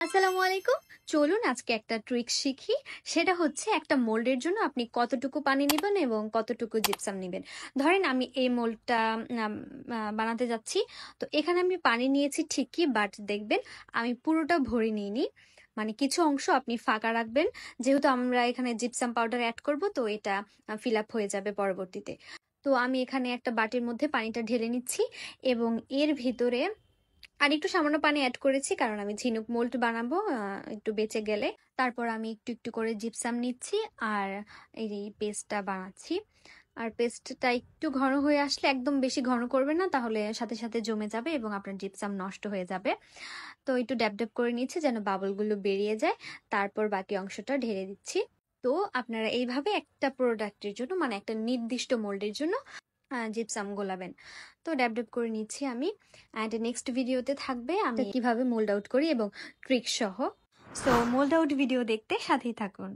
আসসালামু আলাইকুম। চলুন আজকে একটা ট্রিক শিখি। সেটা হচ্ছে একটা মোল্ডের জন্য আপনি কতটুকু পানি নিবেন এবং কতটুকু জিপসাম নিবেন। ধরেন আমি এই মোল্ডটা বানাতে যাচ্ছি। তো এখানে আমি পানি নিয়েছি ঠিকই, বাট দেখবেন আমি পুরোটা ভরে নিইনি। মানে কিছু অংশ আপনি ফাঁকা রাখবেন, যেহেতু আমরা এখানে জিপসাম পাউডার অ্যাড করব, তো এটা ফিল আপ হয়ে যাবে পরবর্তীতে। তো আমি এখানে একটা বাটির মধ্যে পানিটা ঢেলে নিচ্ছি এবং এর ভিতরে আর একটু সামান্য পানি অ্যাড করেছি, কারণ আমি ঝিনুক মোল্ড বানাবো একটু বেঁচে গেলে। তারপর আমি একটু একটু করে জিপসাম নিচ্ছি আর এই পেস্টটা বানাচ্ছি। আর পেস্টটা একটু ঘন হয়ে আসলে, একদম বেশি ঘন করবে না, তাহলে সাথে সাথে জমে যাবে এবং আপনার জিপসাম নষ্ট হয়ে যাবে। তো একটু ড্যাব ড্যাব করে নিচ্ছি যেন বাবলগুলো বেরিয়ে যায়। তারপর বাকি অংশটা ঢেলে দিচ্ছি। তো আপনারা এইভাবে একটা প্রোডাক্টের জন্য, মানে একটা নির্দিষ্ট মোল্ডের জন্য জিপসাম গোলাবেন। তো ড্যাব ড্যাব করে নিচ্ছি আমি। অ্যান্ড নেক্সট ভিডিওতে থাকবে আমি কিভাবে মোল্ড আউট করি এবং ট্রিক সহ। সো মোল্ড আউট ভিডিও দেখতে সাথেই থাকুন।